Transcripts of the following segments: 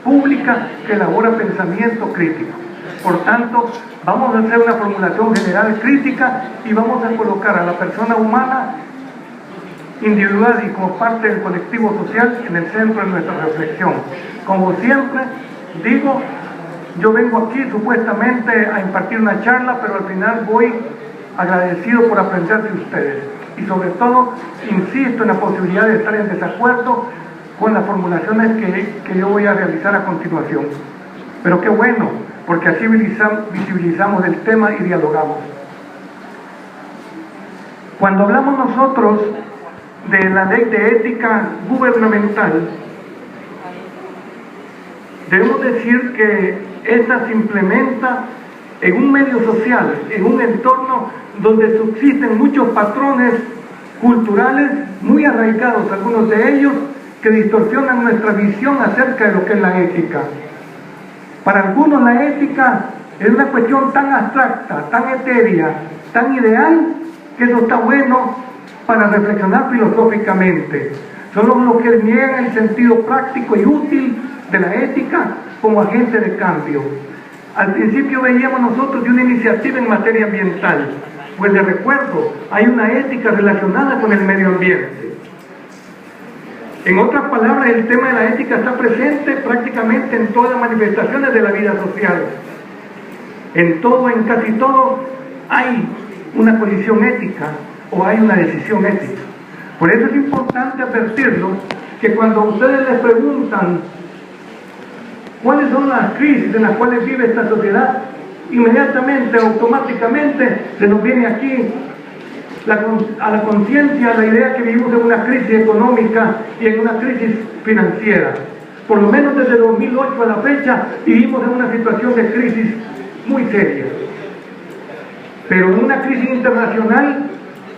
pública que elabora pensamiento crítico. Por tanto, vamos a hacer una formulación general crítica y vamos a colocar a la persona humana individual y como parte del colectivo social en el centro de nuestra reflexión. Como siempre digo, yo vengo aquí supuestamente a impartir una charla, pero al final voy agradecido por aprender de ustedes y sobre todo insisto en la posibilidad de estar en desacuerdo con las formulaciones que yo voy a realizar a continuación. Pero qué bueno, porque así visibilizamos el tema y dialogamos. Cuando hablamos nosotros de la ley de ética gubernamental, debemos decir que esta se implementa en un medio social, en un entorno donde subsisten muchos patrones culturales muy arraigados, algunos de ellos que distorsionan nuestra visión acerca de lo que es la ética. Para algunos la ética es una cuestión tan abstracta, tan etérea, tan ideal, que eso está bueno para reflexionar filosóficamente. Son los que niegan el sentido práctico y útil de la ética como agente de cambio. Al principio veíamos nosotros de una iniciativa en materia ambiental, pues les recuerdo, hay una ética relacionada con el medio ambiente. En otras palabras, el tema de la ética está presente prácticamente en todas las manifestaciones de la vida social. En todo, en casi todo, hay una posición ética o hay una decisión ética. Por eso es importante advertirlo, que cuando ustedes les preguntan cuáles son las crisis en las cuales vive esta sociedad, inmediatamente, automáticamente, se nos viene aquí a la conciencia la idea que vivimos en una crisis económica y en una crisis financiera. Por lo menos desde 2008 a la fecha vivimos en una situación de crisis muy seria. Pero una crisis internacional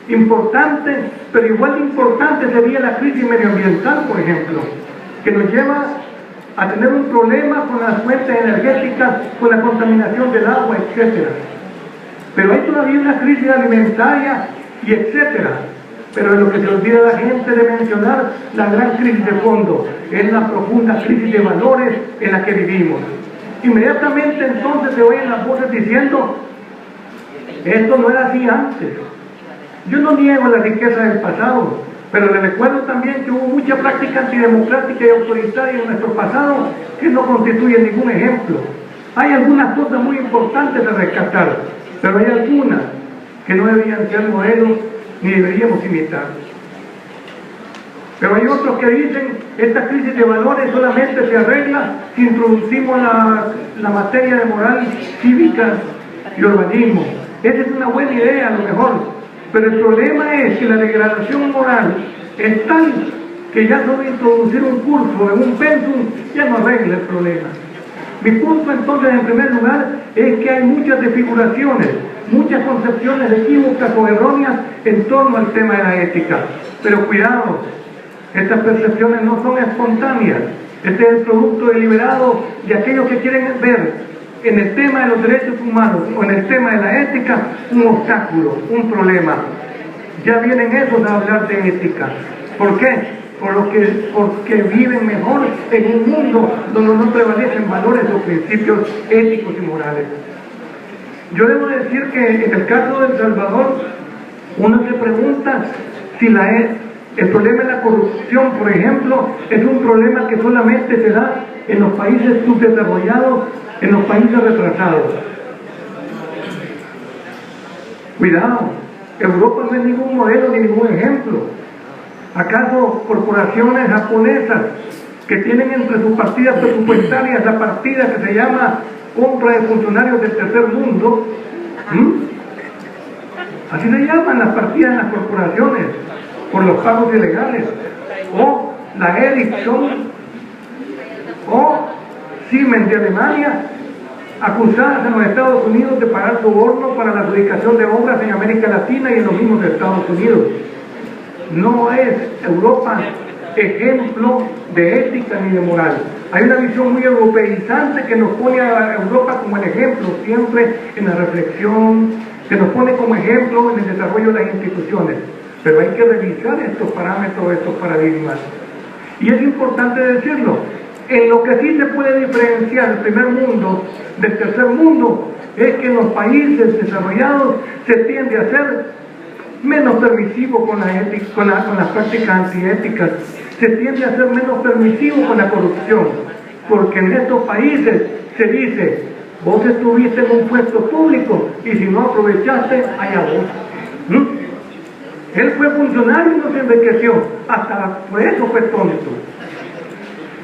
importante, pero igual de importante sería la crisis medioambiental, por ejemplo, que nos lleva a tener un problema con las fuentes energéticas, con la contaminación del agua, etc. Pero hay todavía una crisis alimentaria y etcétera. Pero de lo que se olvida la gente de mencionar, la gran crisis de fondo, es la profunda crisis de valores en la que vivimos. Inmediatamente entonces se oyen las voces diciendo, esto no era así antes. Yo no niego la riqueza del pasado, pero les recuerdo también que hubo mucha práctica antidemocrática y autoritaria en nuestro pasado que no constituye ningún ejemplo. Hay algunas cosas muy importantes de rescatar, pero hay algunas que no deberían ser modelos ni deberíamos imitar. Pero hay otros que dicen, esta crisis de valores solamente se arregla si introducimos la materia de moral cívica y urbanismo. Esa es una buena idea a lo mejor, pero el problema es que la degradación moral es tal que ya solo introducir un curso en un pensum ya no arregla el problema. Mi punto entonces, en primer lugar, es que hay muchas desfiguraciones, muchas concepciones equívocas o erróneas en torno al tema de la ética. Pero cuidado, estas percepciones no son espontáneas. Este es el producto deliberado de aquellos que quieren ver en el tema de los derechos humanos o en el tema de la ética un obstáculo, un problema. Ya vienen esos a hablar de ética. ¿Por qué? Porque viven mejor en un mundo donde no prevalecen valores o principios éticos y morales. Yo debo decir que en el caso de El Salvador, uno se pregunta si el problema de la corrupción, por ejemplo, es un problema que solamente se da en los países subdesarrollados, en los países retrasados. Cuidado, Europa no es ningún modelo ni ningún ejemplo. ¿Acaso corporaciones japonesas que tienen entre sus partidas presupuestarias la partida que se llama compra de funcionarios del tercer mundo? Así se llaman las partidas en las corporaciones, por los pagos ilegales. O la Ericsson o Siemens de Alemania, acusadas en los Estados Unidos de pagar soborno para la adjudicación de obras en América Latina y en los mismos Estados Unidos. No es Europa ejemplo de ética ni de moral. Hay una visión muy europeizante que nos pone a Europa como el ejemplo siempre en la reflexión, que nos pone como ejemplo en el desarrollo de las instituciones. Pero hay que revisar estos parámetros, estos paradigmas. Y es importante decirlo, En lo que sí se puede diferenciar el primer mundo del tercer mundo es que en los países desarrollados se tiende a ser menos permisivo con las prácticas antiéticas, se tiende a ser menos permisivo con la corrupción, porque en estos países se dice, vos estuviste en un puesto público y si no aprovechaste, allá vos. Él fue funcionario y no se enriqueció, hasta por eso fue tonto.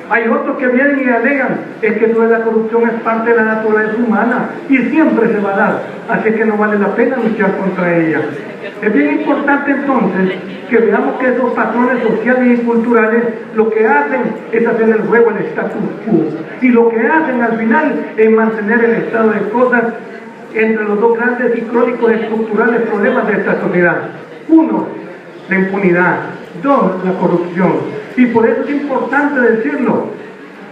Hay otros que vienen y alegan, es que toda la corrupción es parte de la naturaleza humana y siempre se va a dar, así que no vale la pena luchar contra ella. Es bien importante entonces que veamos que esos patrones sociales y culturales lo que hacen es hacer el juego el status quo, y lo que hacen al final es mantener el estado de cosas entre los dos grandes y crónicos estructurales problemas de esta sociedad. Uno, la impunidad. Dos, la corrupción. Y por eso es importante decirlo,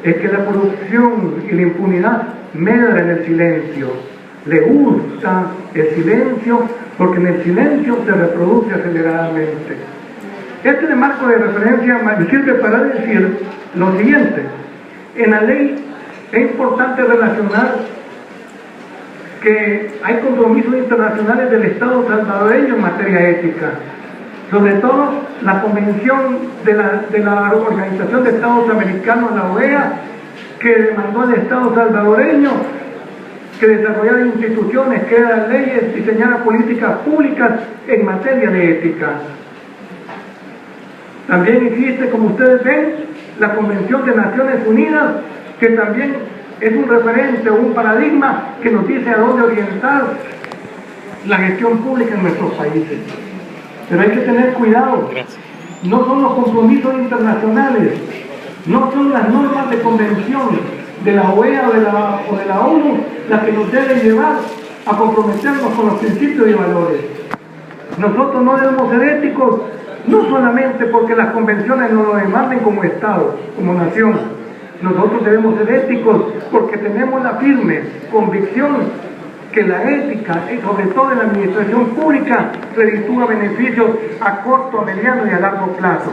es que la corrupción y la impunidad medran en el silencio. Le gusta el silencio porque en el silencio se reproduce aceleradamente. Este de marco de referencia me sirve para decir lo siguiente. En la ley es importante relacionar que hay compromisos internacionales del Estado salvadoreño en materia ética. Sobre todo la Convención de la Organización de Estados Americanos, la OEA, que demandó al Estado salvadoreño que desarrollara instituciones, creara leyes, diseñara políticas públicas en materia de ética. También existe, como ustedes ven, la Convención de Naciones Unidas, que también es un referente o un paradigma que nos dice a dónde orientar la gestión pública en nuestros países. Pero hay que tener cuidado. No son los compromisos internacionales, no son las normas de convención de la OEA o de la ONU las que nos deben llevar a comprometernos con los principios y valores. Nosotros no debemos ser éticos, no solamente porque las convenciones nos lo demanden como Estado, como nación. Nosotros debemos ser éticos porque tenemos la firme convicción que la ética, y sobre todo en la administración pública, reditúa beneficios a corto, a mediano y a largo plazo.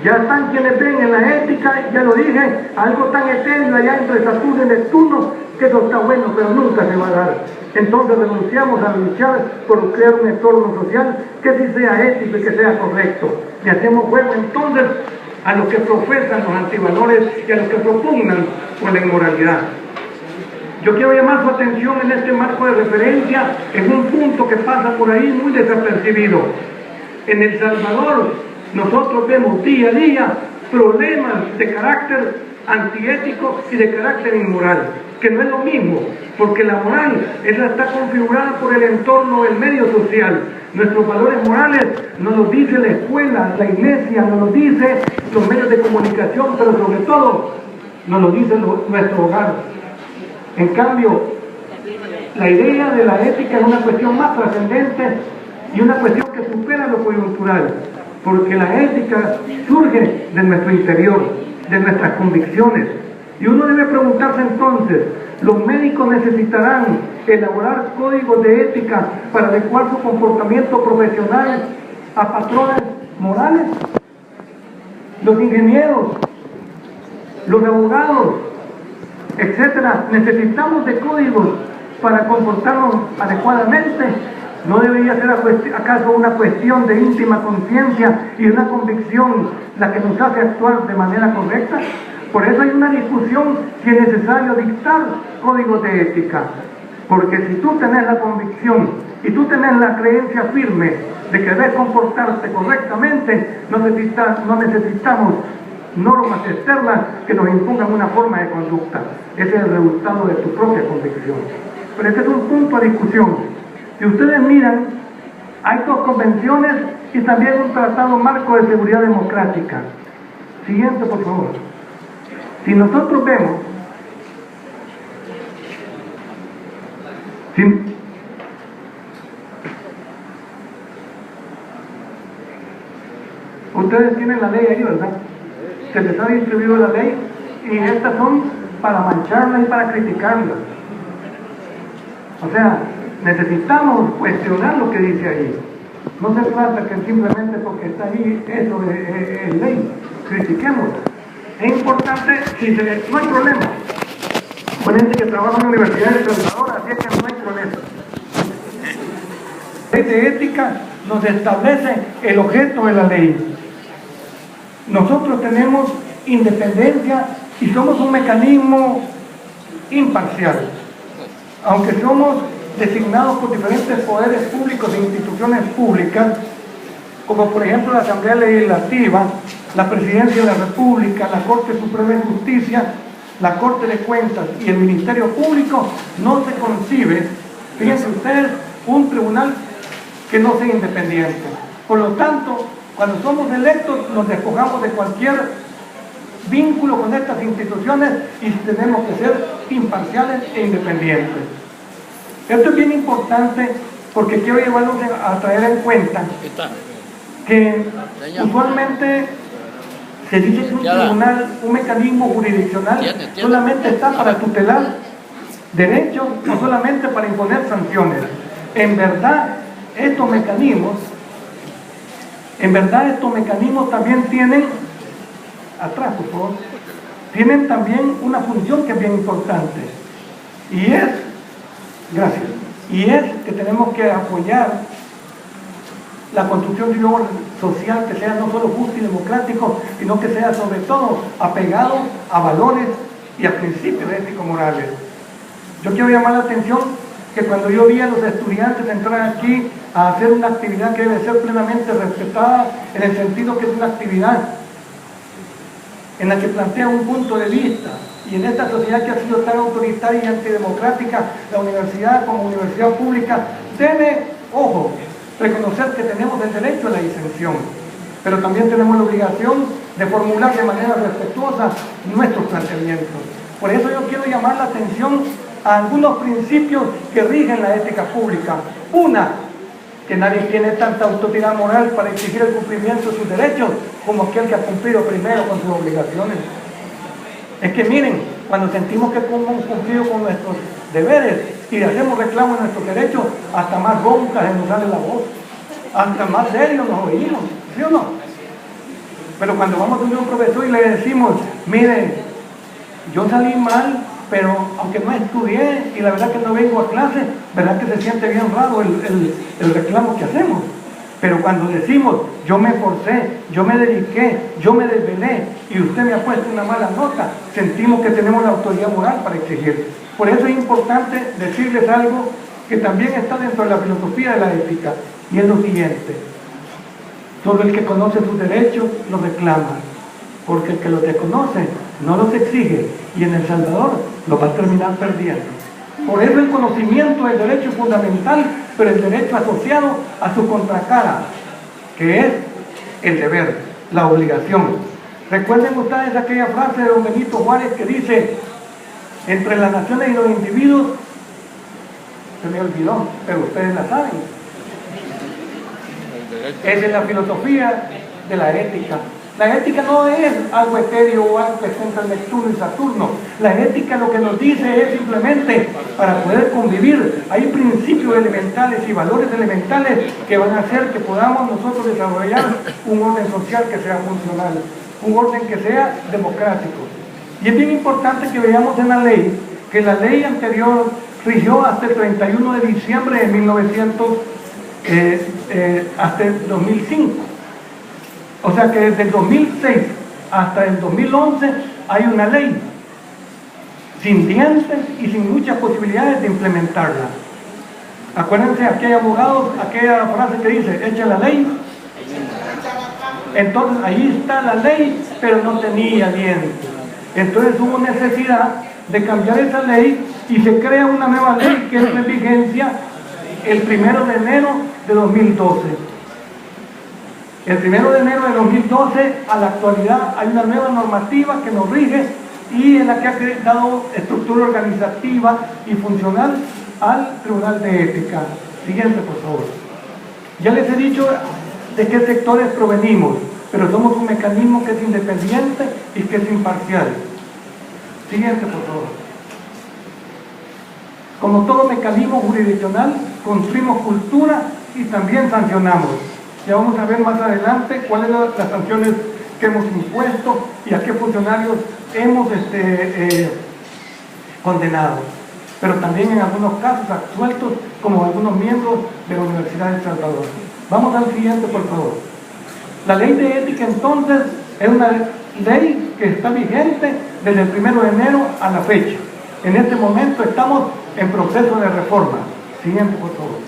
Ya están quienes ven en la ética, ya lo dije, algo tan etéreo allá entre Saturno y Neptuno, que eso está bueno, pero nunca se va a dar. Entonces renunciamos a luchar por crear un entorno social que sí sea ético y que sea correcto. Y hacemos juego entonces a los que profesan los antivalores y a los que propugnan por la inmoralidad. Yo quiero llamar su atención en este marco de referencia en un punto que pasa por ahí muy desapercibido. En El Salvador nosotros vemos día a día problemas de carácter antiético y de carácter inmoral, que no es lo mismo, porque la moral esa está configurada por el entorno del medio social. Nuestros valores morales nos los dice la escuela, la iglesia, nos los dice los medios de comunicación, pero sobre todo nos lo dice nuestro hogar. En cambio, la idea de la ética es una cuestión más trascendente y una cuestión que supera lo coyuntural, porque la ética surge de nuestro interior, de nuestras convicciones. Y uno debe preguntarse entonces, ¿los médicos necesitarán elaborar códigos de ética para adecuar su comportamiento profesional a patrones morales? Los ingenieros, los abogados, etcétera, necesitamos de códigos para comportarnos adecuadamente. ¿No debería ser acaso una cuestión de íntima conciencia y una convicción la que nos hace actuar de manera correcta? Por eso hay una discusión si es necesario dictar códigos de ética, porque si tú tenés la convicción y tú tenés la creencia firme de que debes comportarte correctamente, no necesitamos normas externas que nos impongan una forma de conducta. Ese es el resultado de tu propia convicción. Pero este es un punto de discusión. Si ustedes miran, hay dos convenciones y también un tratado marco de seguridad democrática. Siguiente, por favor. Si nosotros vemos, ustedes tienen la ley ahí, ¿verdad? Se les ha distribuido la ley y estas son para mancharla y para criticarla. O sea, necesitamos cuestionar lo que dice ahí. No se trata que simplemente porque está ahí eso es ley, critiquemos. Es importante, no hay problema. Con gente que trabaja en la Universidad de El Salvador, así es que no hay problema. La ley de ética nos establece el objeto de la ley. Nosotros tenemos independencia y somos un mecanismo imparcial. Aunque somos designados por diferentes poderes públicos e instituciones públicas, como por ejemplo la Asamblea Legislativa, la Presidencia de la República, la Corte Suprema de Justicia, la Corte de Cuentas y el Ministerio Público, no se concibe, fíjense ustedes, un tribunal que no sea independiente. Por lo tanto, cuando somos electos nos despojamos de cualquier vínculo con estas instituciones y tenemos que ser imparciales e independientes. Esto es bien importante porque quiero llevarlos a traer en cuenta que usualmente se dice que un tribunal, un mecanismo jurisdiccional, solamente está para tutelar derechos, no solamente para imponer sanciones. En verdad, estos mecanismos también tienen, atrás por favor, tienen también una función que es bien importante. Y es, gracias, y es que tenemos que apoyar la construcción de un orden social que sea no solo justo y democrático, sino que sea sobre todo apegado a valores y a principios ético-morales. Yo quiero llamar la atención que cuando yo vi a los estudiantes entrar aquí a hacer una actividad que debe ser plenamente respetada, en el sentido que es una actividad en la que plantea un punto de vista, y en esta sociedad que ha sido tan autoritaria y antidemocrática, la universidad como universidad pública debe, ojo, reconocer que tenemos el derecho a la disensión, pero también tenemos la obligación de formular de manera respetuosa nuestros planteamientos. Por eso yo quiero llamar la atención a algunos principios que rigen la ética pública. Una, que nadie tiene tanta autoridad moral para exigir el cumplimiento de sus derechos como aquel que ha cumplido primero con sus obligaciones. Es que miren, cuando sentimos que hemos cumplido con nuestros deberes y hacemos reclamo de nuestros derechos, hasta más ronca se nos sale la voz, hasta más serio nos oímos, ¿sí o no? Pero cuando vamos a un profesor y le decimos, mire, yo salí mal, pero aunque no estudié y la verdad que no vengo a clase, verdad que se siente bien raro el reclamo que hacemos. Pero cuando decimos, yo me esforcé, yo me dediqué, yo me desvelé y usted me ha puesto una mala nota, sentimos que tenemos la autoridad moral para exigir. Por eso es importante decirles algo que también está dentro de la filosofía de la ética, y es lo siguiente: solo el que conoce sus derechos los reclama, porque el que los desconoce no los exige, y en El Salvador los va a terminar perdiendo. Por eso el conocimiento del derecho es fundamental, pero el derecho asociado a su contracara, que es el deber, la obligación. Recuerden ustedes aquella frase de don Benito Juárez que dice, entre las naciones y los individuos, se me olvidó, pero ustedes la saben. Esa es la filosofía de la ética. La ética no es algo etéreo o algo que está entre Neptuno y Saturno. La ética lo que nos dice es simplemente, para poder convivir, hay principios elementales y valores elementales que van a hacer que podamos nosotros desarrollar un orden social que sea funcional, un orden que sea democrático. Y es bien importante que veamos en la ley, que la ley anterior rigió hasta el 31 de diciembre de 1900, hasta el 2005. O sea que desde el 2006 hasta el 2011 hay una ley sin dientes y sin muchas posibilidades de implementarla. Acuérdense, aquí hay abogados, aquella frase que dice, echa la ley. Entonces ahí está la ley, pero no tenía dientes. Entonces hubo necesidad de cambiar esa ley y se crea una nueva ley que entra en vigencia el 1 de enero de 2012. El 1 de enero de 2012 a la actualidad hay una nueva normativa que nos rige y en la que ha dado estructura organizativa y funcional al Tribunal de Ética. Siguiente, por favor. Ya les he dicho de qué sectores provenimos, pero somos un mecanismo que es independiente y que es imparcial. Siguiente, por favor. Como todo mecanismo jurisdiccional, construimos cultura y también sancionamos. Ya vamos a ver más adelante cuáles son las sanciones que hemos impuesto y a qué funcionarios hemos condenado. Pero también en algunos casos absueltos, como algunos miembros de la Universidad de El Salvador. Vamos al siguiente, por favor. La ley de ética, entonces, es una ley que está vigente desde el 1 de enero a la fecha. En este momento estamos en proceso de reforma. Siguiente, por favor.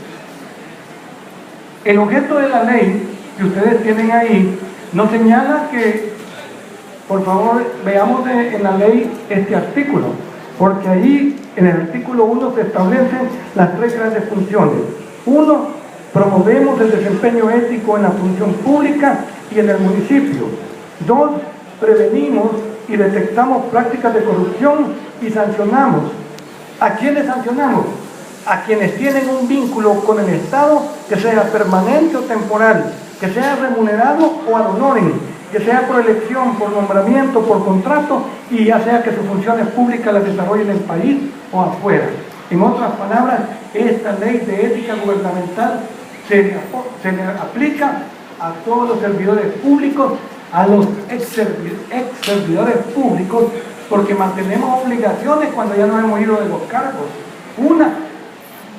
El objeto de la ley que ustedes tienen ahí nos señala que, por favor, veamos en la ley este artículo, porque ahí en el artículo 1 se establecen las 3 grandes funciones. 1, promovemos el desempeño ético en la función pública y en el municipio. 2, prevenimos y detectamos prácticas de corrupción y sancionamos. ¿A quiénes sancionamos? A quienes tienen un vínculo con el Estado, que sea permanente o temporal, que sea remunerado o ad honorem, que sea por elección, por nombramiento, por contrato, y ya sea que sus funciones públicas las desarrollen en el país o afuera. En otras palabras, esta ley de ética gubernamental se le aplica a todos los servidores públicos, a los ex servidores públicos, porque mantenemos obligaciones cuando ya nos hemos ido de los cargos. Una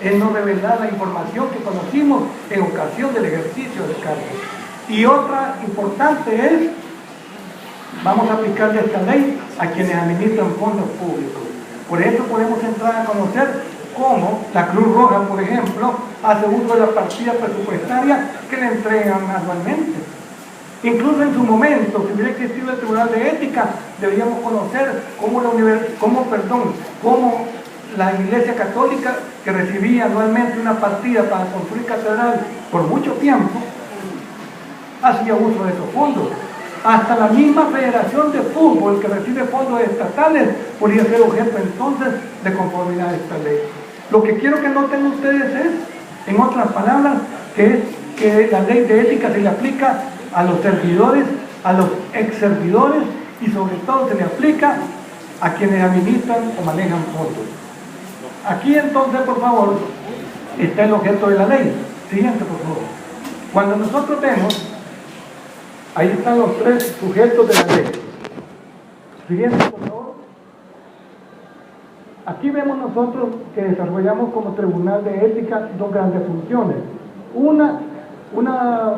es no revelar la información que conocimos en ocasión del ejercicio de cargos. Y otra importante es, vamos a aplicarle esta ley a quienes administran fondos públicos. Por eso podemos entrar a conocer cómo la Cruz Roja, por ejemplo, hace uso de la partida presupuestaria que le entregan anualmente. Incluso en su momento, si hubiera existido el Tribunal de Ética, deberíamos conocer cómo la Iglesia Católica, que recibía anualmente una partida para construir catedral por mucho tiempo, hacía uso de esos fondos. Hasta la misma Federación de Fútbol, que recibe fondos estatales, podría ser objeto entonces de conformidad a esta ley. Lo que quiero que noten ustedes es, en otras palabras, que la ley de ética se le aplica a los servidores, a los ex servidores, y sobre todo se le aplica a quienes administran o manejan fondos. Aquí entonces, por favor, está el objeto de la ley. Siguiente, por favor. Cuando nosotros vemos, ahí están los 3 sujetos de la ley. Siguiente, por favor. Aquí vemos nosotros que desarrollamos como Tribunal de Ética 2 grandes funciones. Una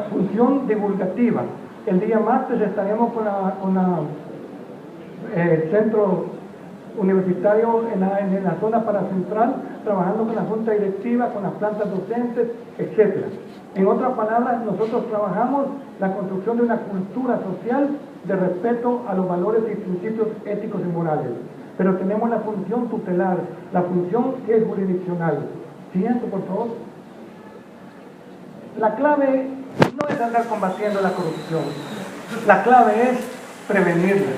función divulgativa. El día martes estaremos con el centro universitario en la zona paracentral, trabajando con la junta directiva, con las plantas docentes, etc. En otras palabras, nosotros trabajamos la construcción de una cultura social de respeto a los valores y principios éticos y morales. Pero tenemos la función tutelar, la función que es jurisdiccional. Siguiente, por favor. La clave no es andar combatiendo la corrupción. La clave es prevenirla.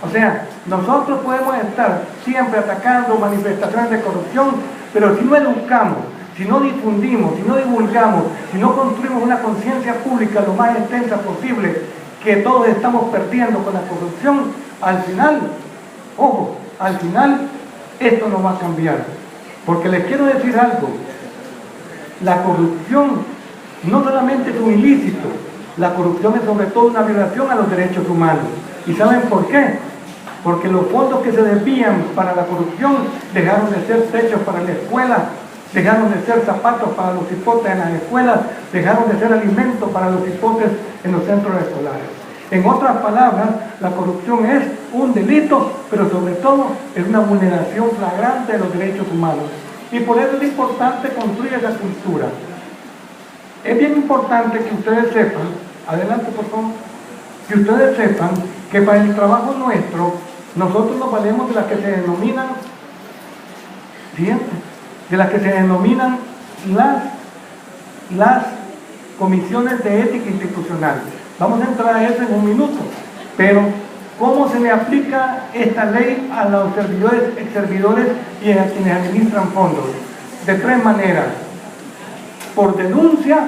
O sea, nosotros podemos estar siempre atacando manifestaciones de corrupción, pero si no educamos, si no difundimos, si no divulgamos, si no construimos una conciencia pública lo más extensa posible, que todos estamos perdiendo con la corrupción, al final, ojo, al final esto no va a cambiar. Porque les quiero decir algo, la corrupción no solamente es un ilícito, la corrupción es sobre todo una violación a los derechos humanos. ¿Y saben por qué? Porque los fondos que se desvían para la corrupción dejaron de ser techos para la escuela, dejaron de ser zapatos para los hipotes en las escuelas, dejaron de ser alimentos para los hipotes en los centros escolares. En otras palabras, la corrupción es un delito, pero sobre todo es una vulneración flagrante de los derechos humanos. Y por eso es importante construir esa cultura. Es bien importante que ustedes sepan, adelante por favor, que ustedes sepan que para el trabajo nuestro, nosotros nos valemos de las que se denominan, las comisiones de ética institucional. Vamos a entrar a eso en un minuto, pero ¿cómo se le aplica esta ley a los servidores, ex servidores y a quienes administran fondos? De 3 maneras: por denuncia,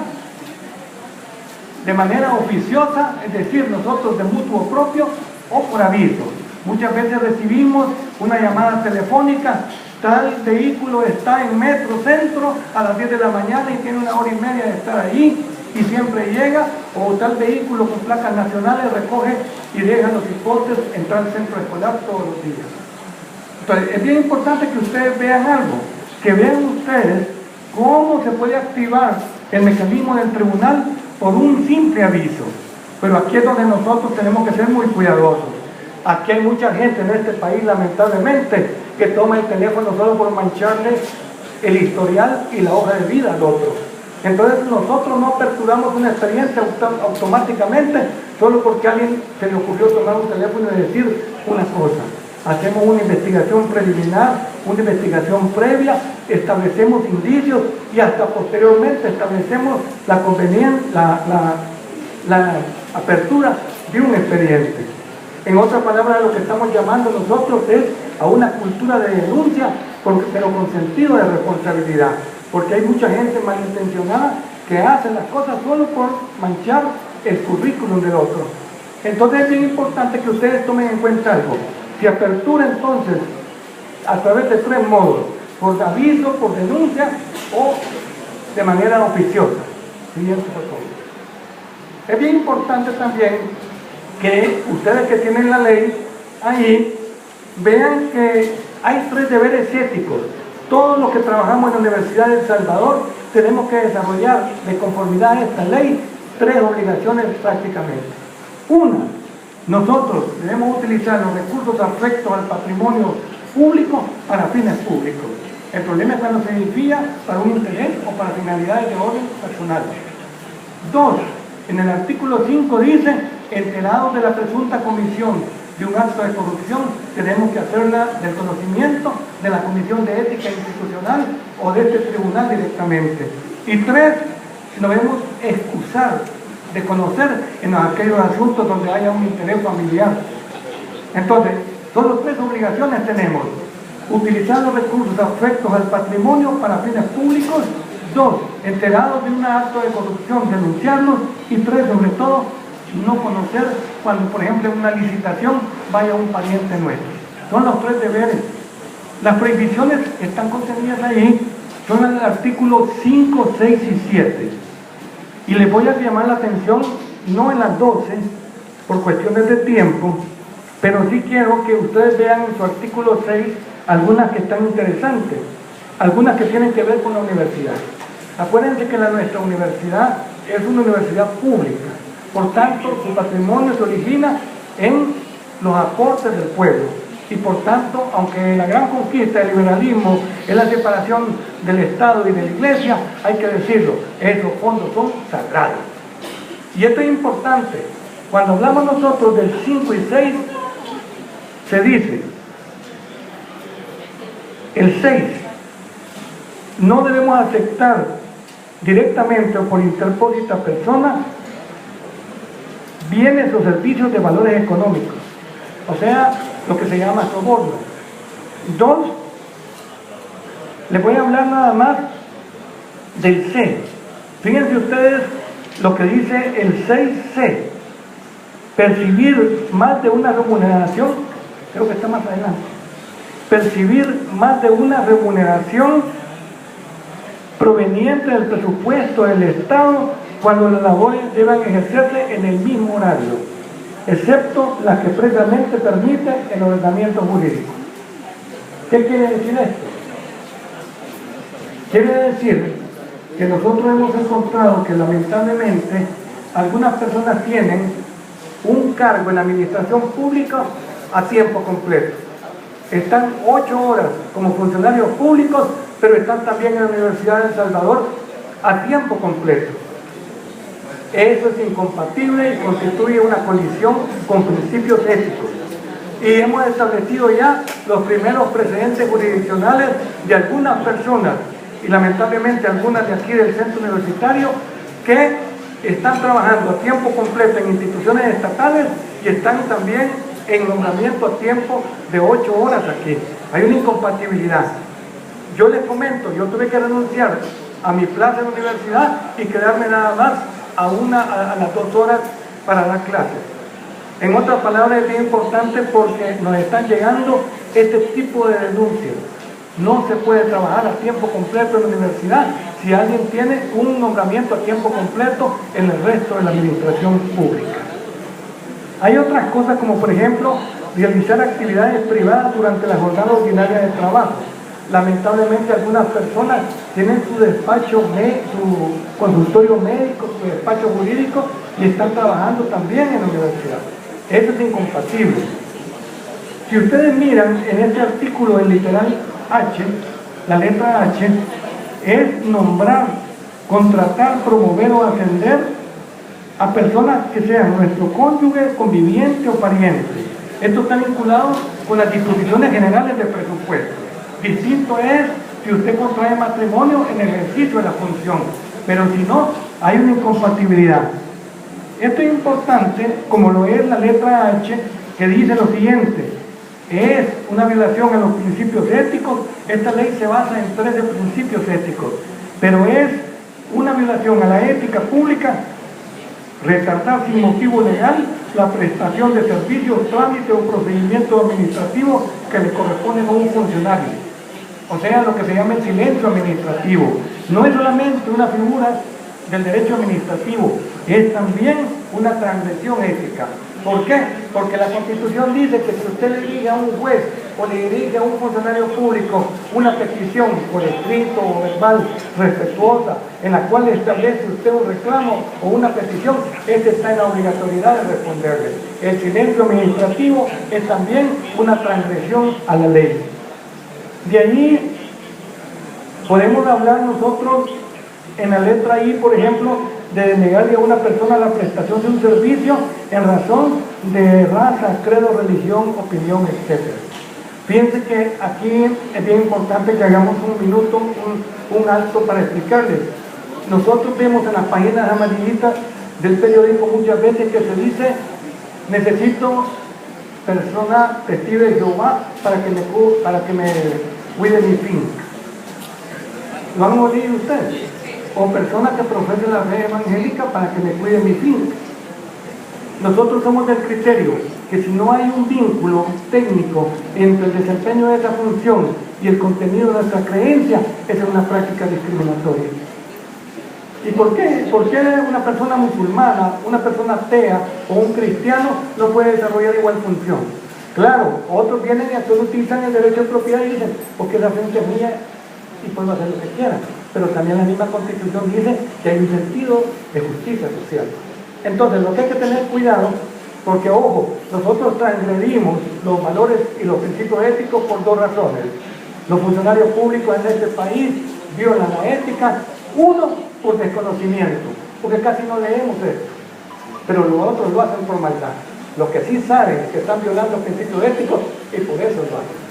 de manera oficiosa, es decir, nosotros de mutuo propio, o por aviso. Muchas veces recibimos una llamada telefónica: tal vehículo está en Metro Centro a las 10 de la mañana y tiene 1 hora y media de estar ahí, y siempre llega, o tal vehículo con placas nacionales recoge y deja los hipotes entrar al centro escolar todos los días. Entonces, es bien importante que ustedes vean algo, que vean ustedes cómo se puede activar el mecanismo del tribunal por un simple aviso. Pero aquí es donde nosotros tenemos que ser muy cuidadosos. Aquí hay mucha gente en este país, lamentablemente, que toma el teléfono solo por mancharle el historial y la hoja de vida al otro. Entonces nosotros no aperturamos una experiencia automáticamente solo porque a alguien se le ocurrió tomar un teléfono y decir una cosa. Hacemos una investigación preliminar, una investigación previa, establecemos indicios y hasta posteriormente establecemos la conveniencia, la apertura de un expediente. En otras palabras, lo que estamos llamando nosotros es a una cultura de denuncia, pero con sentido de responsabilidad, porque hay mucha gente malintencionada que hace las cosas solo por manchar el currículum del otro. Entonces es bien importante que ustedes tomen en cuenta algo. Si apertura entonces a través de 3 modos, por aviso, por denuncia o de manera oficiosa. Siguiente, por favor. Es bien importante también que ustedes que tienen la ley ahí vean que hay 3 deberes éticos. Todos los que trabajamos en la Universidad de El Salvador tenemos que desarrollar de conformidad a esta ley 3 obligaciones prácticamente. Una, nosotros debemos utilizar los recursos afectos al patrimonio público para fines públicos. El problema es cuando se desvía para un interés o para finalidades de orden personal. 2, en el artículo 5 dice, enterados de la presunta comisión de un acto de corrupción, tenemos que hacerla del conocimiento de la Comisión de Ética Institucional o de este tribunal directamente. Y 3, si nos debemos excusar de conocer en aquellos asuntos donde haya un interés familiar. Entonces, solo 3 obligaciones tenemos: utilizar los recursos afectos al patrimonio para fines públicos; 2, enterados de un acto de corrupción, denunciarlos; y 3, sobre todo, no conocer cuando, por ejemplo, en una licitación vaya un pariente nuestro. Son los 3 deberes. Las prohibiciones están contenidas ahí, son en el artículo 5, 6 y 7. Y les voy a llamar la atención, no en las 12, por cuestiones de tiempo, pero sí quiero que ustedes vean en su artículo 6 algunas que están interesantes, algunas que tienen que ver con la universidad. Acuérdense que nuestra universidad es una universidad pública, por tanto su patrimonio se origina en los aportes del pueblo, y por tanto, aunque la gran conquista del liberalismo es la separación del Estado y de la Iglesia, hay que decirlo, esos fondos son sagrados. Y esto es importante. Cuando hablamos nosotros del 5 y 6, se dice, el 6, no debemos aceptar directamente o por interpósita persona bienes o servicios de valores económicos, o sea, lo que se llama soborno. 2, les voy a hablar nada más del C. Fíjense ustedes lo que dice el 6C: percibir más de una remuneración, creo que está más adelante, percibir más de una remuneración proveniente del presupuesto del Estado cuando las labores deban ejercerse en el mismo horario, excepto las que previamente permite el ordenamiento jurídico. ¿Qué quiere decir esto? Quiere decir que nosotros hemos encontrado que lamentablemente algunas personas tienen un cargo en la administración pública a tiempo completo. Están 8 horas como funcionarios públicos, pero están también en la Universidad de El Salvador a tiempo completo. Eso es incompatible y constituye una colisión con principios éticos. Y hemos establecido ya los primeros precedentes jurisdiccionales de algunas personas, y lamentablemente algunas de aquí del centro universitario, que están trabajando a tiempo completo en instituciones estatales y están también en nombramiento a tiempo de 8 horas aquí. Hay una incompatibilidad. Yo les comento, yo tuve que renunciar a mi plaza en la universidad y quedarme nada más a las 2 horas para dar clases. En otras palabras, es bien importante porque nos están llegando este tipo de denuncias. No se puede trabajar a tiempo completo en la universidad si alguien tiene un nombramiento a tiempo completo en el resto de la administración pública. Hay otras cosas como, por ejemplo, realizar actividades privadas durante la jornada ordinaria de trabajo. Lamentablemente algunas personas tienen su despacho, su consultorio médico, su despacho jurídico y están trabajando también en la universidad. Eso es incompatible. Si ustedes miran en este artículo, el literal H, la letra H, es nombrar, contratar, promover o ascender a personas que sean nuestro cónyuge, conviviente o pariente. Esto está vinculado con las disposiciones generales del presupuesto. Distinto es si usted contrae matrimonio en ejercicio de la función, pero si no, hay una incompatibilidad. Esto es importante, como lo es la letra H, que dice lo siguiente: es una violación a los principios éticos. Esta ley se basa en 13 principios éticos, pero es una violación a la ética pública retardar sin motivo legal la prestación de servicios, trámite o procedimiento administrativo que le corresponden a un funcionario. O sea, lo que se llama el silencio administrativo. No es solamente una figura del derecho administrativo, es también una transgresión ética. ¿Por qué? Porque la Constitución dice que si usted le dirige a un juez o le dirige a un funcionario público una petición por escrito o verbal respetuosa, en la cual establece usted un reclamo o una petición, este está en la obligatoriedad de responderle. El silencio administrativo es también una transgresión a la ley. De ahí podemos hablar nosotros en la letra I, por ejemplo, de denegarle a una persona la prestación de un servicio en razón de raza, credo, religión, opinión, etc. Fíjense que aquí es bien importante que hagamos un minuto, un alto para explicarles. Nosotros vemos en las páginas amarillitas del periódico muchas veces que se dice: necesito persona testigo de Jehová para que me cuide mi finca. ¿Lo han oído ustedes? O personas que profesen la fe evangélica para que me cuide mi finca. Nosotros somos del criterio que si no hay un vínculo técnico entre el desempeño de esa función y el contenido de nuestra creencia, esa es una práctica discriminatoria. ¿Y por qué? ¿Por qué una persona musulmana, una persona atea o un cristiano no puede desarrollar igual función? Claro, otros vienen y solo utilizan el derecho de propiedad y dicen: porque esa fuente es mía y puedo hacer lo que quiera. Pero también la misma Constitución dice que hay un sentido de justicia social. Entonces, lo que hay que tener cuidado, porque ojo, nosotros transgredimos los valores y los principios éticos por dos razones. Los funcionarios públicos en este país violan la ética, uno, por desconocimiento, porque casi no leemos esto, pero los otros lo hacen por maldad. Los que sí saben que están violando los principios éticos y por eso lo hacen.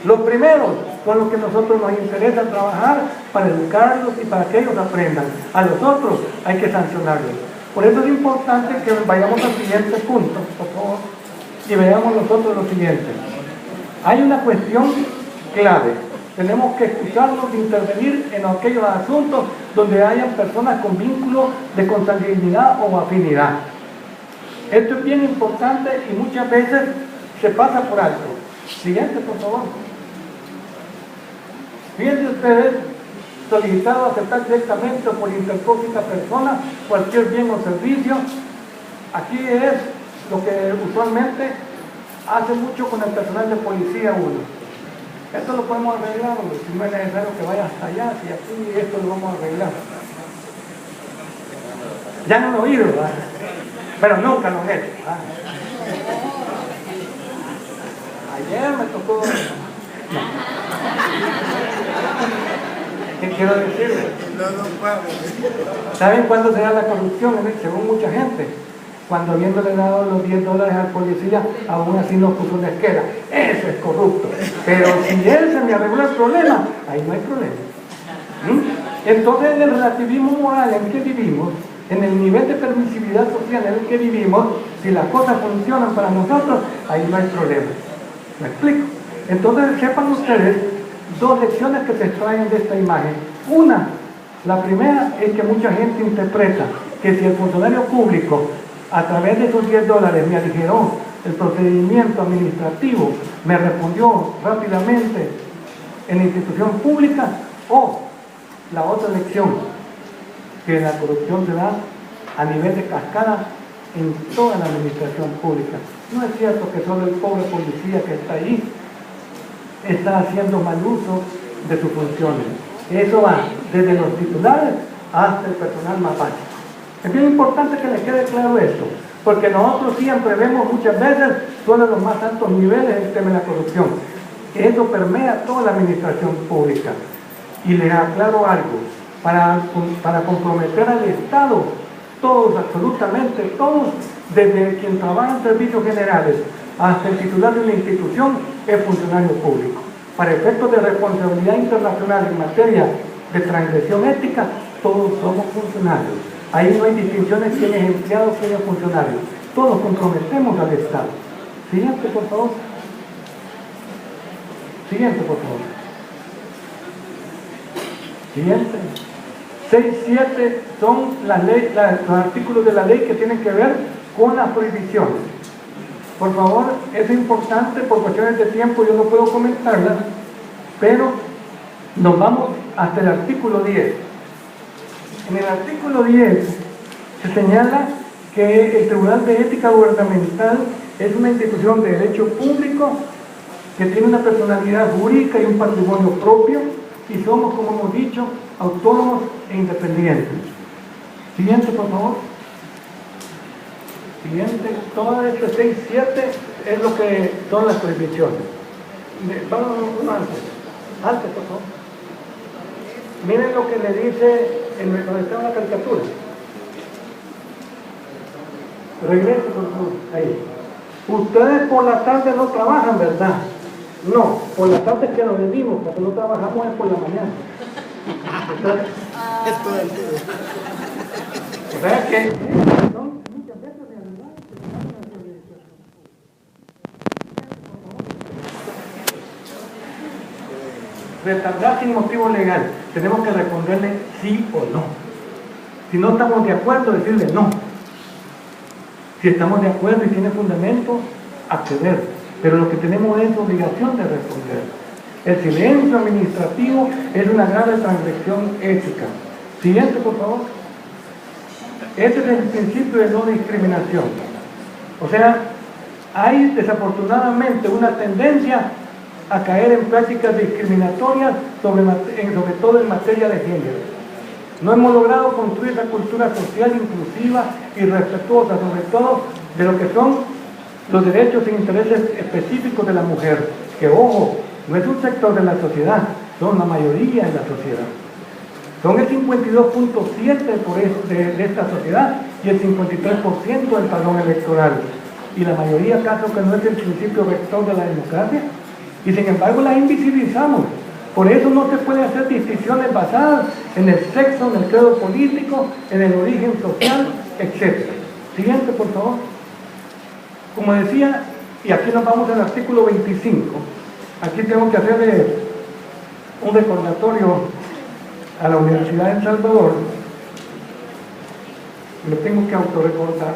Los primeros son los que nosotros nos interesa trabajar para educarlos y para que ellos aprendan. A los otros hay que sancionarlos. Por eso es importante que vayamos al siguiente punto, por favor, y veamos nosotros lo siguiente. Hay una cuestión clave. Tenemos que escucharnos de intervenir en aquellos asuntos donde hayan personas con vínculo de consanguinidad o afinidad. Esto es bien importante y muchas veces se pasa por alto. Siguiente, por favor. Fíjense ustedes, solicitado aceptar directamente o por interpósita persona cualquier bien o servicio. Aquí es lo que usualmente hace mucho con el personal de policía uno. Esto lo podemos arreglar, si no es necesario que vaya hasta allá, si aquí esto lo vamos a arreglar. Ya no lo he oído, ¿verdad? Pero nunca lo he hecho, ¿verdad? Ayer me tocó... No. ¿Qué quiero decirles? ¿Saben cuándo se da la corrupción? Según mucha gente, cuando habiéndole dado los $10 al policía, aún así nos puso una esquela. Eso es corrupto. Pero si él se me arregló el problema, ahí no hay problema. Entonces, en el relativismo moral en que vivimos, en el nivel de permisividad social en el que vivimos, si las cosas funcionan para nosotros, ahí no hay problema. ¿Me explico? Entonces, sepan ustedes dos lecciones que se extraen de esta imagen. Una, la primera es que mucha gente interpreta que si el funcionario público a través de esos $10 me aligeró el procedimiento administrativo, me respondió rápidamente en la institución pública, o la otra lección, que la corrupción se da a nivel de cascada en toda la administración pública. No es cierto que solo el pobre policía que está ahí está haciendo mal uso de sus funciones. Eso va desde los titulares hasta el personal más básico. Es bien importante que les quede claro esto, porque nosotros siempre vemos muchas veces solo los más altos niveles del tema de la corrupción. Eso permea toda la administración pública. Y les aclaro algo, para comprometer al Estado, todos, absolutamente todos, desde quien trabaja en servicios generales hasta el titular de una institución, es funcionario público. Para efectos de responsabilidad internacional en materia de transgresión ética, todos somos funcionarios. Ahí no hay distinciones quién es empleado, quién es funcionario. Todos comprometemos al Estado. Siguiente, por favor. Siguiente, por favor. Siguiente. 6, 7 son los artículos de la ley que tienen que ver con las prohibiciones. Por favor, es importante, por cuestiones de tiempo yo no puedo comentarlas, pero nos vamos hasta el artículo 10. En el artículo 10 se señala que el Tribunal de Ética Gubernamental es una institución de derecho público que tiene una personalidad jurídica y un patrimonio propio, y somos, como hemos dicho, autónomos e independientes. Siguiente, por favor. Siguiente. Todo este 6, 7 es lo que son las prohibiciones. Vamos uno antes. Antes, por favor. Miren lo que le dice donde está la caricatura. Regrese, por favor. Ahí. Ustedes por la tarde no trabajan, ¿verdad? No, por la tarde es que nos venimos, porque no trabajamos es por la mañana. Entonces, es todo el día. O sea que son muchas veces realidades que se dan en la organización. Retardar sin motivo legal. Tenemos que responderle sí o no. Si no estamos de acuerdo, decirle no. Si estamos de acuerdo y tiene fundamento, acceder. Pero lo que tenemos es obligación de responder. El silencio administrativo es una grave transgresión ética. Siguiente, por favor. Este es el principio de no discriminación. O sea, hay desafortunadamente una tendencia a caer en prácticas discriminatorias, sobre todo en materia de género. No hemos logrado construir la cultura social inclusiva y respetuosa, sobre todo de lo que son los derechos e intereses específicos de la mujer, que, ojo, no es un sector de la sociedad, son la mayoría de la sociedad. Son el 52.7% de esta sociedad y el 53% del padrón electoral. Y la mayoría, acaso que no es el principio rector de la democracia, y sin embargo la invisibilizamos. Por eso no se puede hacer distinciones basadas en el sexo, en el credo político, en el origen social, etc. Siguiente, por favor. Como decía, y aquí nos vamos al artículo 25, aquí tengo que hacerle un recordatorio a la Universidad de El Salvador, me tengo que autorrecordar.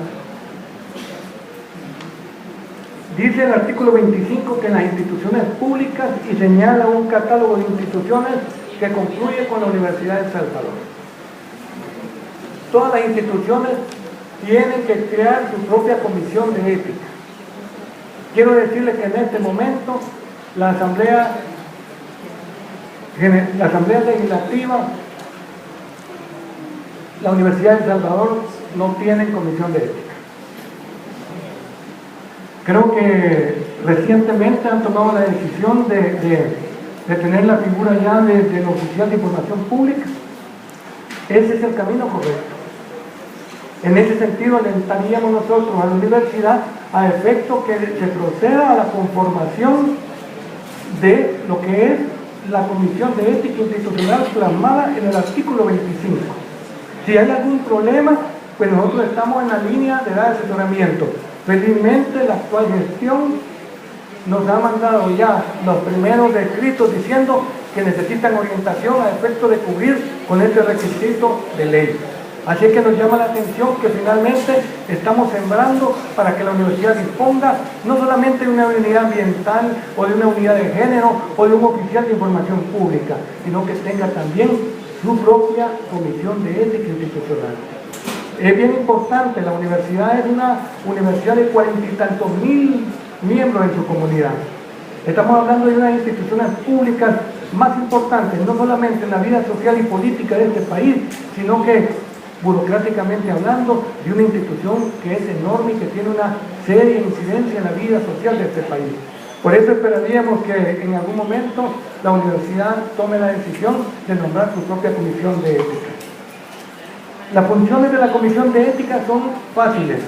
Dice el artículo 25 que en las instituciones públicas, y señala un catálogo de instituciones que concluye con la Universidad de El Salvador. Todas las instituciones tienen que crear su propia comisión de ética. Quiero decirles que en este momento la Asamblea Legislativa, la Universidad de El Salvador no tienen comisión de ética. Creo que recientemente han tomado la decisión de tener la figura ya del oficial de información pública. Ese es el camino correcto. En ese sentido, alentaríamos nosotros a la universidad a efecto que se proceda a la conformación de lo que es la Comisión de Ética Institucional plasmada en el artículo 25. Si hay algún problema, pues nosotros estamos en la línea de dar asesoramiento. Felizmente la actual gestión nos ha mandado ya los primeros escritos diciendo que necesitan orientación a efecto de cubrir con este requisito de ley. Así que nos llama la atención que finalmente estamos sembrando para que la universidad disponga no solamente de una unidad ambiental o de una unidad de género o de un oficial de información pública, sino que tenga también su propia comisión de ética institucional. Es bien importante, la universidad es una universidad de 40 y tantos mil miembros en su comunidad. Estamos hablando de unas instituciones públicas más importantes, no solamente en la vida social y política de este país, sino que burocráticamente hablando, de una institución que es enorme y que tiene una seria incidencia en la vida social de este país. Por eso esperaríamos que en algún momento la universidad tome la decisión de nombrar su propia comisión de ética. Las funciones de la comisión de ética son fáciles,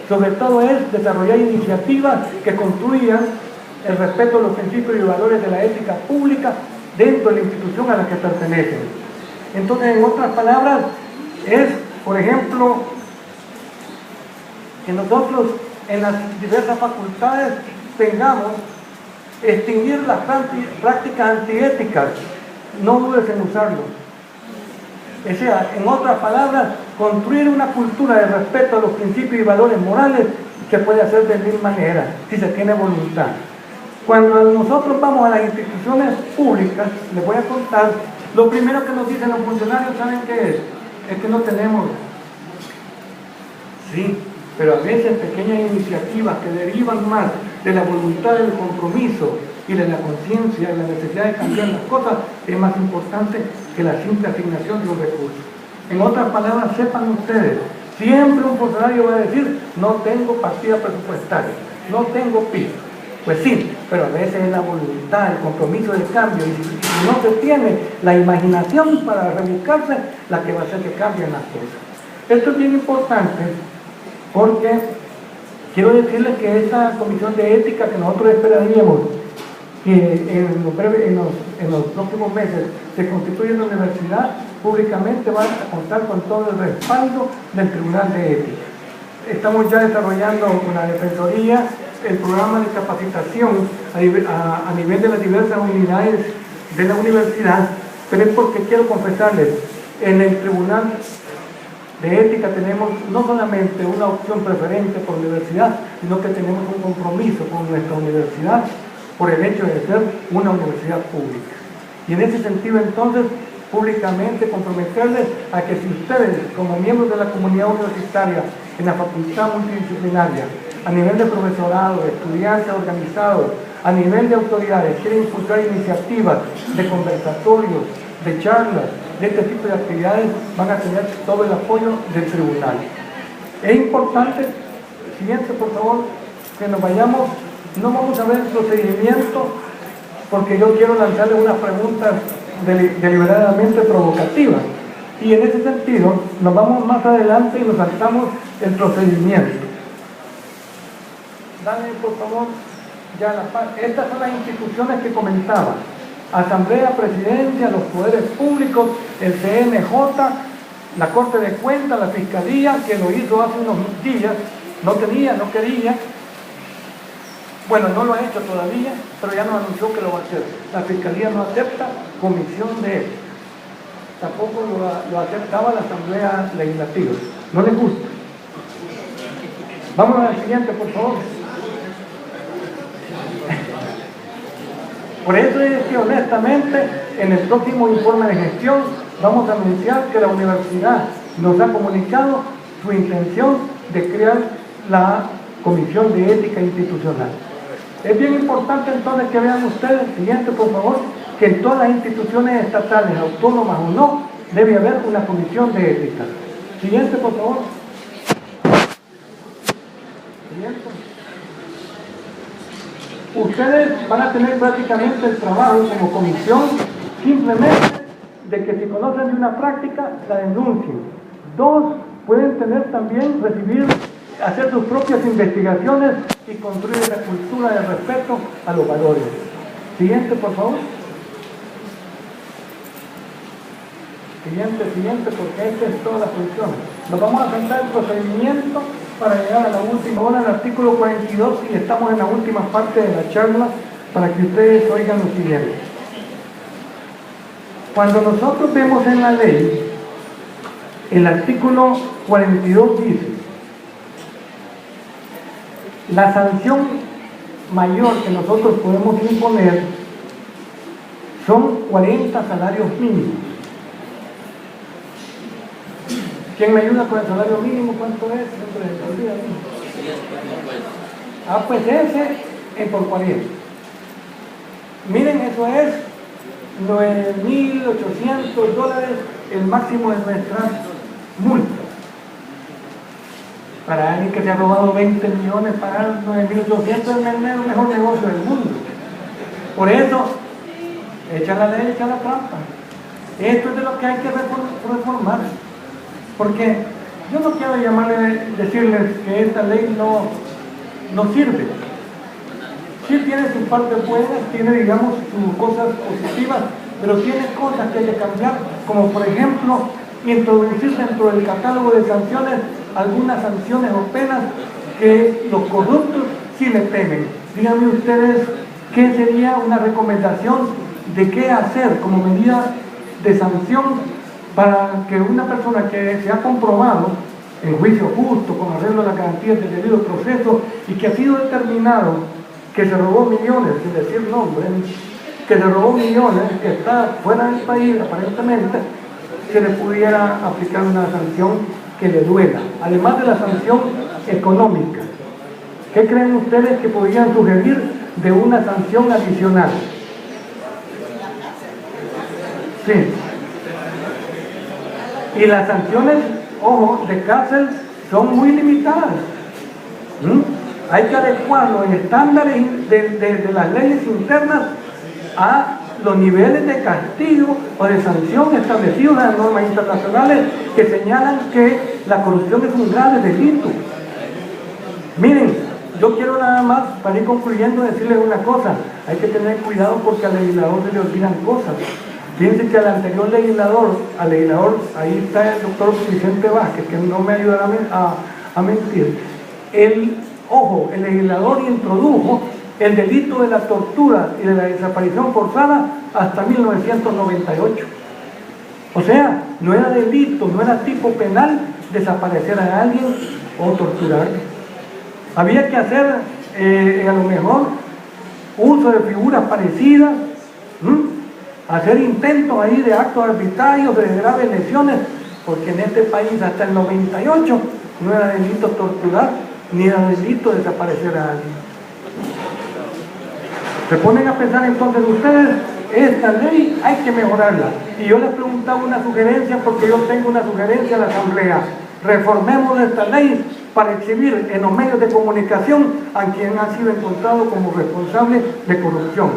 sobre todo es desarrollar iniciativas que construyan el respeto a los principios y valores de la ética pública dentro de la institución a la que pertenecen. Entonces, en otras palabras, es, por ejemplo, que nosotros en las diversas facultades tengamos extinguir las prácticas antiéticas, no dudes en usarlo. O sea, en otras palabras, construir una cultura de respeto a los principios y valores morales se puede hacer de mil maneras, si se tiene voluntad. Cuando nosotros vamos a las instituciones públicas, les voy a contar, lo primero que nos dicen los funcionarios, ¿saben qué es? Es que no tenemos. Sí, pero a veces pequeñas iniciativas que derivan más de la voluntad del compromiso y de la conciencia, de la necesidad de cambiar las cosas, es más importante que la simple asignación de un recurso. En otras palabras, sepan ustedes, siempre un funcionario va a decir, no tengo partida presupuestaria, no tengo PIB. Pues sí, pero a veces es la voluntad, el compromiso de cambio, y si no se tiene la imaginación para rebuscarse, la que va a hacer que cambien las cosas. Esto es bien importante porque quiero decirles que esta comisión de ética que nosotros esperaríamos que en los próximos meses se constituya en la universidad, públicamente va a contar con todo el respaldo del Tribunal de Ética. Estamos ya desarrollando con la Defensoría el programa de capacitación a nivel de las diversas unidades de la universidad, pero es porque quiero confesarles, en el Tribunal de Ética tenemos no solamente una opción preferente por universidad, sino que tenemos un compromiso con nuestra universidad por el hecho de ser una universidad pública. Y en ese sentido, entonces, públicamente comprometerles a que si ustedes, como miembros de la comunidad universitaria, en la facultad multidisciplinaria, a nivel de profesorado, de estudiantes organizados, a nivel de autoridades, quieren impulsar iniciativas de conversatorios, de charlas, de este tipo de actividades, van a tener todo el apoyo del tribunal. Es importante, siguiente por favor, que nos vayamos, no vamos a ver el procedimiento, porque yo quiero lanzarle unas preguntas deliberadamente provocativas. Y en ese sentido, nos vamos más adelante y nos saltamos el procedimiento. Dale, por favor, ya la parte. Estas son las instituciones que comentaba. Asamblea, Presidencia, los poderes públicos, el CNJ, la Corte de Cuentas, la Fiscalía, que lo hizo hace unos días, no quería. Bueno, no lo ha hecho todavía, pero ya nos anunció que lo va a hacer. La Fiscalía no acepta comisión de ética. Tampoco lo aceptaba la Asamblea Legislativa. No les gusta. Vamos al siguiente, por favor. Por eso es que honestamente en el próximo informe de gestión vamos a anunciar que la universidad nos ha comunicado su intención de crear la Comisión de Ética Institucional. Es bien importante entonces que vean ustedes, siguiente por favor, que en todas las instituciones estatales, autónomas o no, debe haber una comisión de ética. Siguiente por favor. Siguiente. Ustedes van a tener prácticamente el trabajo como comisión simplemente de que si conocen de una práctica, la denuncien. Dos, pueden tener también, hacer sus propias investigaciones y construir la cultura de respeto a los valores. Siguiente, por favor. Siguiente, porque esta es toda la función. Nos vamos a centrar el procedimiento para llegar a la última hora, el artículo 42, y estamos en la última parte de la charla para que ustedes oigan lo siguiente. Cuando nosotros vemos en la ley El artículo 42 dice: la sanción mayor que nosotros podemos imponer son 40 salarios mínimos. ¿Quién me ayuda con el salario mínimo? ¿Cuánto es? Pues ese por 40. Miren, eso es $9.800 el máximo de nuestras multas. Para alguien que se ha robado 20 millones, pagar 9.800 es el mejor negocio del mundo. Por eso, echa la ley, echa la trampa. Esto es de lo que hay que reformar. Porque yo no quiero decirles que esta ley no sirve. Sí tiene sus partes buenas, tiene, digamos, sus cosas positivas, pero tiene cosas que hay que cambiar, como por ejemplo, introducir dentro del catálogo de sanciones algunas sanciones o penas que los corruptos sí le temen. Díganme ustedes qué sería una recomendación de qué hacer como medida de sanción para que una persona que se ha comprobado en juicio justo, con arreglo de las garantías del debido proceso, y que ha sido determinado que se robó millones, sin decir nombres, que se robó millones, que está fuera del país aparentemente, se le pudiera aplicar una sanción que le duela, además de la sanción económica? ¿Qué creen ustedes que podrían sugerir de una sanción adicional? Sí. Y las sanciones, ojo, de cárcel son muy limitadas. Hay que adecuar los estándares de las leyes internas a los niveles de castigo o de sanción establecidos en las normas internacionales que señalan que la corrupción es un grave delito. Miren, yo quiero nada más, para ir concluyendo, decirles una cosa: hay que tener cuidado porque al legislador se le olvidan cosas. Fíjense que al anterior legislador, ahí está el doctor Vicente Vázquez, que no me ayudará a mentir, el legislador introdujo el delito de la tortura y de la desaparición forzada hasta 1998. O sea, no era delito, no era tipo penal desaparecer a alguien o torturarlo. Había que hacer a lo mejor uso de figuras parecidas, hacer intentos ahí de actos arbitrarios, de graves lesiones, porque en este país hasta el 98 no era delito torturar, ni era delito desaparecer a alguien. Se ponen a pensar entonces ustedes, esta ley hay que mejorarla. Y yo les preguntaba una sugerencia, porque yo tengo una sugerencia a la Asamblea: reformemos esta ley para exhibir en los medios de comunicación a quien ha sido encontrado como responsable de corrupción,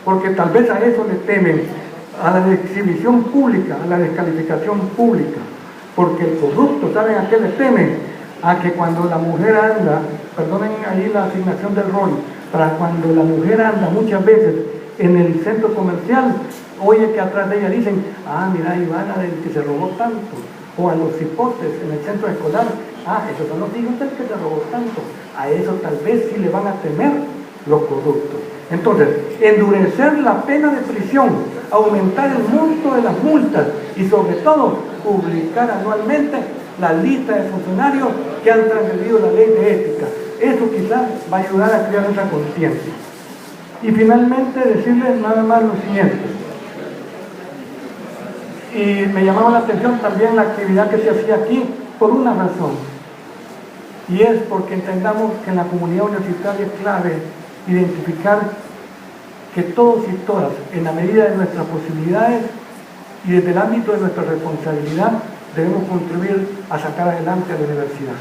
porque tal vez a eso le temen, a la exhibición pública, a la descalificación pública, porque el corrupto, ¿saben a qué le temen? A que cuando la mujer anda, perdonen ahí la asignación del rol, para cuando la mujer anda muchas veces en el centro comercial, oye que atrás de ella dicen: mira, Ivana, del que se robó tanto, o a los cipotes en el centro escolar: esos son los hijos del que se robó tanto. A eso tal vez sí le van a temer los corruptos. Entonces, endurecer la pena de prisión, aumentar el monto de las multas y sobre todo publicar anualmente la lista de funcionarios que han transgredido la ley de ética. Eso quizás va a ayudar a crear esa conciencia. Y finalmente decirles nada más lo siguiente: y me llamaba la atención también la actividad que se hacía aquí por una razón, y es porque entendamos que en la comunidad universitaria es clave identificar que todos y todas, en la medida de nuestras posibilidades y desde el ámbito de nuestra responsabilidad, debemos contribuir a sacar adelante a la universidad.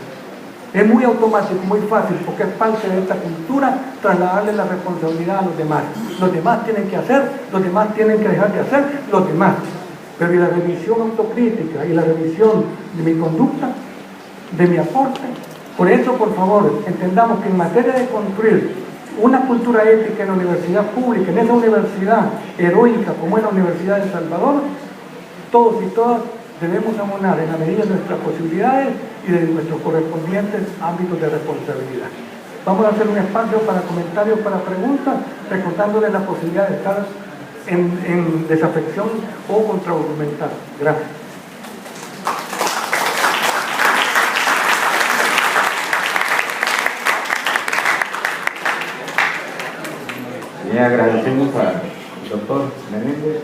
Es muy automático, muy fácil, porque es parte de esta cultura trasladarle la responsabilidad a los demás. Los demás tienen que hacer, los demás tienen que dejar de hacer, los demás. Pero y la revisión autocrítica y la revisión de mi conducta, de mi aporte. Por eso, por favor, entendamos que en materia de construir una cultura ética en la universidad pública, en esa universidad heroica como es la Universidad de El Salvador, todos y todas debemos abonar en la medida de nuestras posibilidades y de nuestros correspondientes ámbitos de responsabilidad. Vamos a hacer un espacio para comentarios, para preguntas, recordándoles la posibilidad de estar en desafección o contraargumentar. Gracias. También agradecemos al doctor Menéndez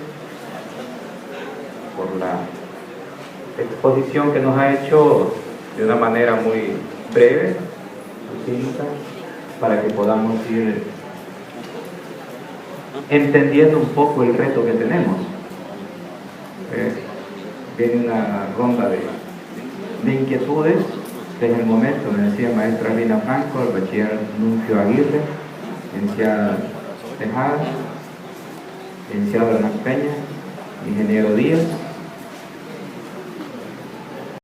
por la exposición que nos ha hecho de una manera muy breve, sucinta, para que podamos ir entendiendo un poco el reto que tenemos. Viene una ronda de inquietudes desde el momento, me decía maestra Lina Franco, el bachiller Nuncio Aguirre, licenciada Tejada, licenciado Hernán Peña, ingeniero Díaz,